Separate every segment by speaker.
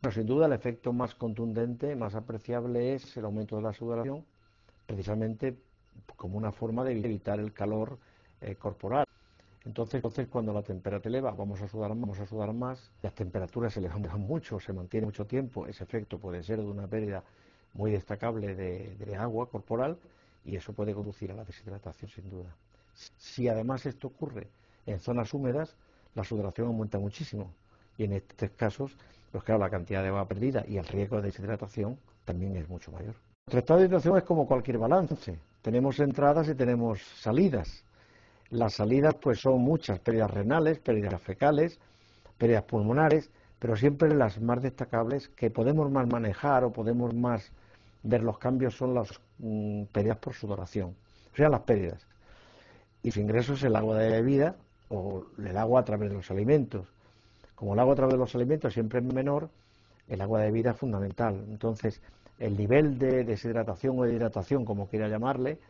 Speaker 1: Bueno, sin duda el efecto más contundente, más apreciable es el aumento de la sudoración, precisamente como una forma de evitar el calor corporal. Entonces, cuando la temperatura eleva, vamos a sudar más, las temperaturas se elevan mucho, se mantiene mucho tiempo, ese efecto puede ser de una pérdida muy destacable de agua corporal y eso puede conducir a la deshidratación sin duda. Si además esto ocurre en zonas húmedas, la sudoración aumenta muchísimo y en estos casos, pues claro, la cantidad de agua perdida y el riesgo de deshidratación también es mucho mayor. Nuestro estado de hidratación es como cualquier balance, tenemos entradas y tenemos salidas. Las salidas pues son muchas, pérdidas renales, pérdidas fecales, pérdidas pulmonares, pero siempre las más destacables que podemos más manejar o podemos más ver los cambios son las pérdidas por sudoración, o sea, las pérdidas. Y su ingreso es el agua de bebida o el agua a través de los alimentos. Como el agua a través de los alimentos siempre es menor, el agua de bebida es fundamental. Entonces, el nivel de deshidratación o de hidratación, como quiera llamarle,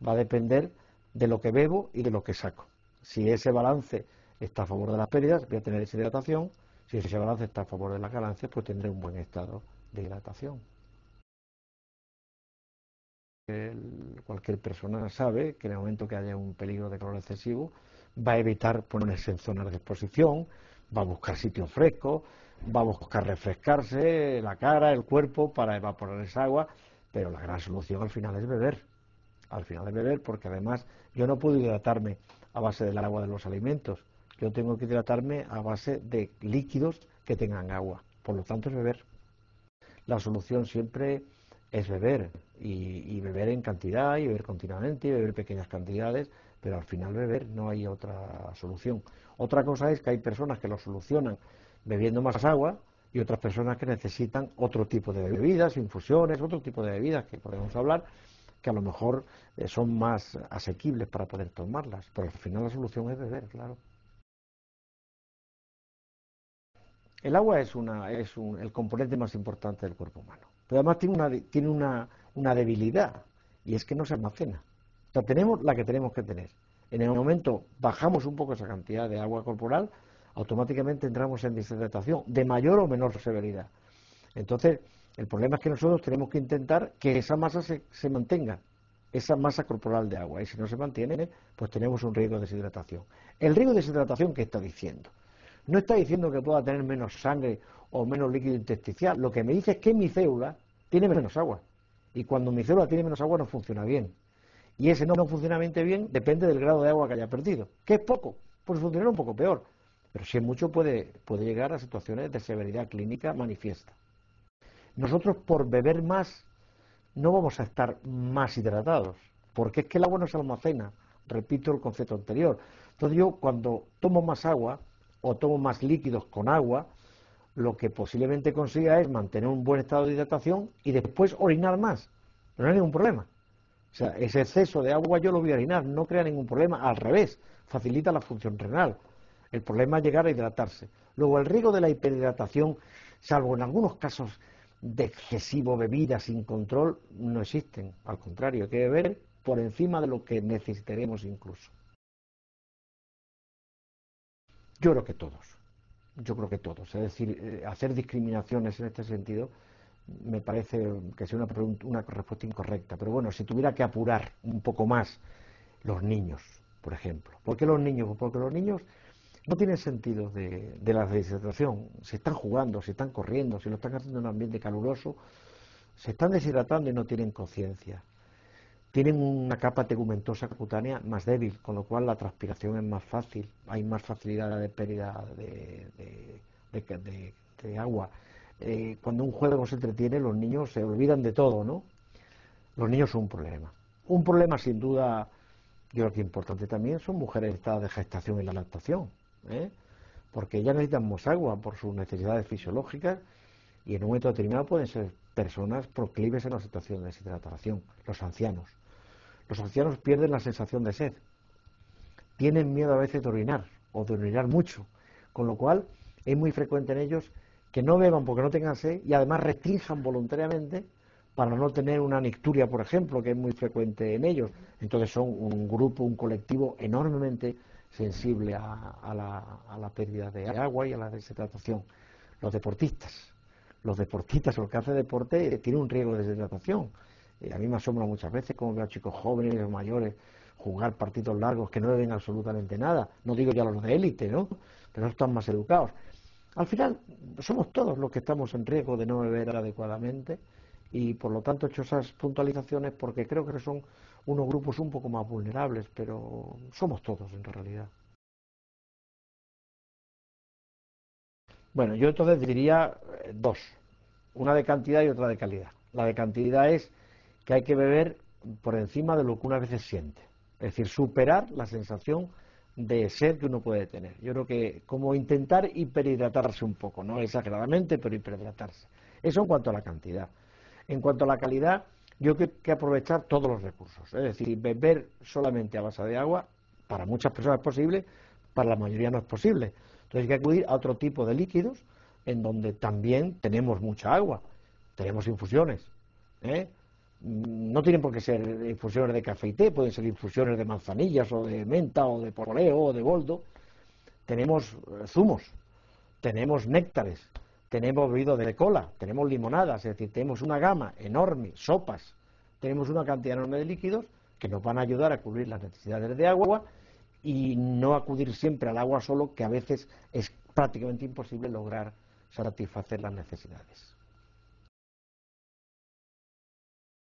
Speaker 1: va a depender de lo que bebo y de lo que saco. Si ese balance está a favor de las pérdidas, voy a tener deshidratación. Si ese balance está a favor de las ganancias, pues tendré un buen estado de hidratación. Cualquier persona sabe que en el momento que haya un peligro de calor excesivo, va a evitar ponerse en zonas de exposición, va a buscar sitios frescos, va a buscar refrescarse la cara, el cuerpo para evaporar esa agua, pero la gran solución al final es beber. Al final es beber porque además yo no puedo hidratarme a base del agua de los alimentos, yo tengo que hidratarme a base de líquidos que tengan agua, por lo tanto es beber. La solución siempre es beber y beber en cantidad y beber continuamente y beber pequeñas cantidades, pero al final beber no hay otra solución. Otra cosa es que hay personas que lo solucionan bebiendo más agua y otras personas que necesitan otro tipo de bebidas, infusiones, otro tipo de bebidas que podemos hablar, que a lo mejor son más asequibles para poder tomarlas, pero al final la solución es beber, claro. El agua es el componente más importante del cuerpo humano. Pero además tiene una debilidad, y es que no se almacena. O sea, tenemos la que tenemos que tener. En el momento bajamos un poco esa cantidad de agua corporal, automáticamente entramos en deshidratación, de mayor o menor severidad. Entonces, el problema es que nosotros tenemos que intentar que esa masa se mantenga, esa masa corporal de agua, y si no se mantiene, pues tenemos un riesgo de deshidratación. El riesgo de deshidratación, ¿qué está diciendo? No está diciendo que pueda tener menos sangre o menos líquido intersticial. Lo que me dice es que mi célula tiene menos agua. Y cuando mi célula tiene menos agua no funciona bien. Y ese no funcionamiento bien depende del grado de agua que haya perdido. ¿Qué es poco? Pues funcionará un poco peor. Pero si es mucho puede llegar a situaciones de severidad clínica manifiesta. Nosotros por beber más no vamos a estar más hidratados. Porque es que el agua no se almacena. Repito el concepto anterior. Entonces yo cuando tomo más agua o tomo más líquidos con agua, lo que posiblemente consiga es mantener un buen estado de hidratación y después orinar más. Pero no hay ningún problema. O sea, ese exceso de agua yo lo voy a orinar, no crea ningún problema, al revés, facilita la función renal. El problema es llegar a hidratarse. Luego, el riesgo de la hiperhidratación, salvo en algunos casos de excesivo bebida sin control, no existen. Al contrario, hay que beber por encima de lo que necesitaremos incluso. Yo creo que todos. Yo creo que todos. Es decir, hacer discriminaciones en este sentido me parece que sea una respuesta incorrecta. Pero bueno, si tuviera que apurar un poco más los niños, por ejemplo. ¿Por qué los niños? Porque los niños no tienen sentido de la deshidratación. Se están jugando, se están corriendo, si lo están haciendo en un ambiente caluroso, se están deshidratando y no tienen conciencia. Tienen una capa tegumentosa cutánea más débil, con lo cual la transpiración es más fácil, hay más facilidad de pérdida de agua. Cuando un juego se entretiene, los niños se olvidan de todo, ¿no? Los niños son un problema. Un problema sin duda, yo creo que importante también, son mujeres en estado de gestación y la lactación, ¿eh? Porque ellas necesitan más agua por sus necesidades fisiológicas y en un momento determinado pueden ser personas proclives a una situación de deshidratación, los ancianos. Los ancianos pierden la sensación de sed, tienen miedo a veces de orinar o de orinar mucho, con lo cual es muy frecuente en ellos que no beban porque no tengan sed y además restrinjan voluntariamente para no tener una nicturia, por ejemplo, que es muy frecuente en ellos. Entonces son un grupo, un colectivo enormemente sensible a la pérdida de agua y a la deshidratación. Los deportistas, los deportistas o el que hace deporte tiene un riesgo de deshidratación. A mí me asombra muchas veces como veo a chicos jóvenes o mayores jugar partidos largos que no beben absolutamente nada. No digo ya los de élite, ¿no? Pero no están más educados. Al final, somos todos los que estamos en riesgo de no beber adecuadamente y por lo tanto he hecho esas puntualizaciones porque creo que son unos grupos un poco más vulnerables, pero somos todos en realidad. Bueno, yo entonces diría dos, una de cantidad y otra de calidad. La de cantidad es que hay que beber por encima de lo que una veces siente, es decir, superar la sensación de sed que uno puede tener. Yo creo que como intentar hiperhidratarse un poco, no exageradamente, pero hiperhidratarse. Eso en cuanto a la cantidad. En cuanto a la calidad, yo creo que hay que aprovechar todos los recursos, es decir, beber solamente a base de agua, para muchas personas es posible, para la mayoría no es posible. Entonces hay que acudir a otro tipo de líquidos en donde también tenemos mucha agua, tenemos infusiones, ¿eh? No tienen por qué ser infusiones de café y té, pueden ser infusiones de manzanillas o de menta o de poleo o de boldo. Tenemos zumos, tenemos néctares, tenemos bebidos de cola, tenemos limonadas, es decir, tenemos una gama enorme, sopas, tenemos una cantidad enorme de líquidos que nos van a ayudar a cubrir las necesidades de agua y no acudir siempre al agua solo, que a veces es prácticamente imposible lograr satisfacer las necesidades.